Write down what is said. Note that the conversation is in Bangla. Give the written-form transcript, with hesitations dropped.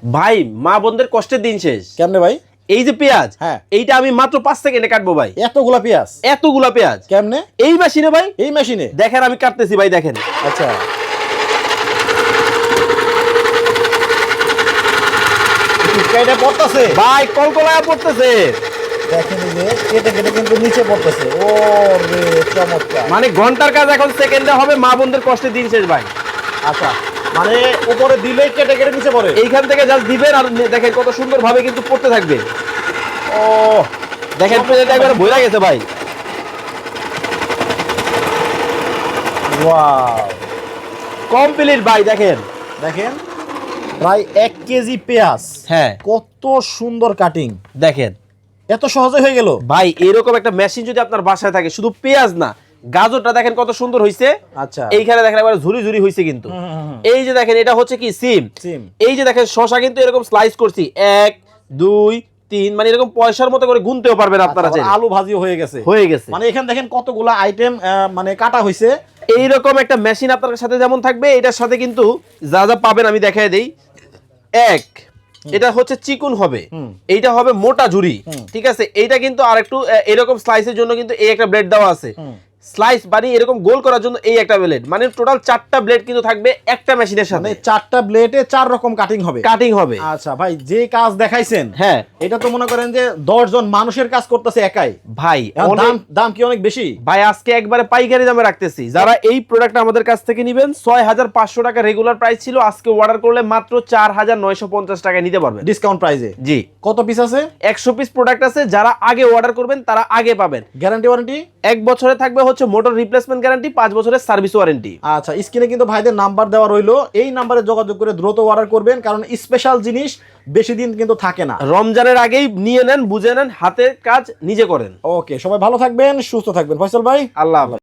ভাই মা বোনদের কষ্টের দিন শেষ। কেমনে ভাই? এই যে পেঁয়াজ, হ্যাঁ, এইটা আমি মাত্র 5 সেকেন্ডে কাটবো ভাই। এতগুলা পেঁয়াজ? এতগুলা পেঁয়াজ কেমনে? এই মেশিনে ভাই। এই মেশিনে দেখেন আমি কাটতেছি ভাই, দেখেন। আচ্ছা, কেটে পড়তেছে ভাই, কলকলায় পড়তেছে। দেখেন এই যে কেটে কেটে কিন্তু নিচে পড়তেছে। ও রে, চমৎকার। মানে ঘন্টার কাজ এখন সেকেন্ডে হবে। মা বোনদের কষ্টের দিন শেষ ভাই। আচ্ছা, মানে উপরে দিলেই কেটে কেটে নিচে পড়ে? এইখান থেকে জাস্ট দিবেন আর দেখেন কত সুন্দর ভাবে কিন্তু পড়তে থাকবে। ও দেখেন পেঁয়াজ একবারে ভরে গেছে ভাই। ওয়াও, কমপ্লিট ভাই। দেখেন দেখেন প্রায় 1 কেজি পেঁয়াজ। হ্যাঁ, কত সুন্দর কাটিং। দেখেন এত সহজে হয়ে গেল ভাই। এরকম একটা মেশিন যদি আপনার বাসায় থাকে, শুধু পেঁয়াজ না, গাজরটা দেখেন কত সুন্দর হইছে। আচ্ছা, এইখানে দেখেন একবার ঝুরি ঝুরি হইছে কিন্তু। এই যে দেখেন এটা হচ্ছে কি সিম। সিম। এই যে দেখেন শশা কিন্তু এরকম স্লাইস করছি 1 2 3, মানে এরকম পয়সার মতো করে গুনতেও পারবেন আপনারা। আচ্ছা, আলু ভাজিও হয়ে গেছে। হয়ে গেছে। মানে এখানে দেখেন কতগুলা আইটেম মানে কাটা হইছে। এইরকম একটা মেশিন আপনার সাথে যেমন থাকবে, এটার সাথে কিন্তু যা যা পাবেন আমি দেখাই দেই। এক, এটা হচ্ছে চিকুন হবে, এইটা হবে মোটা ঝুরি, ঠিক আছে। এইটা কিন্তু আরেকটু এরকম স্লাইসের জন্য কিন্তু এই একটা ব্লেড দেওয়া আছে। স্লাইস বানিয়ে এরকম গোল করার জন্য এই একটা ব্লেড, মানে টোটাল 4টা ব্লেড কিন্তু থাকবে একটা মেশিনের সাথে। মানে 4টা ব্লেডে 4 রকম কাটিং হবে। কাটিং হবে। আচ্ছা ভাই, যে কাজ দেখাইছেন, হ্যাঁ, এটা তো মনে করেন যে 10 জন মানুষের কাজ করতেছে একাই ভাই। দাম দাম কি অনেক বেশি? ভাই আজকে একবারে পাইকারি দামে রাখতেছি। যারা এই প্রোডাক্ট আমাদের কাছ থেকে নেবেন, 6500 টাকা রেগুলার প্রাইস ছিল, আজকে অর্ডার করলে মাত্র 4950 টাকায় নিতে পারবেন ডিসকাউন্ট প্রাইসে। জি। কত পিস আছে? 100 পিস প্রোডাক্ট আছে। যারা আগে অর্ডার করবেন তারা আগে পাবেন। Guarantee warranty? 1 বছরে থাকবে হচ্ছে মোটর রিপ্লেসমেন্ট গ্যারান্টি, 5 বছরের সার্ভিস ওয়ারেন্টি। আচ্ছা, স্ক্রিনে কিন্তু ভাইদের নাম্বার দেওয়া রইলো, এই নাম্বারে যোগাযোগ করে দ্রুত অর্ডার করবেন, কারণ স্পেশাল জিনিস বেশি দিন কিন্তু থাকে না। রমজানের আগেই নিয়ে নেন, বুঝে নেন, হাতে কাজ নিজে করেন। ওকে, সবাই ভালো থাকবেন, সুস্থ থাকবেন। ফয়সাল ভাই, আল্লাহ হাফেজ।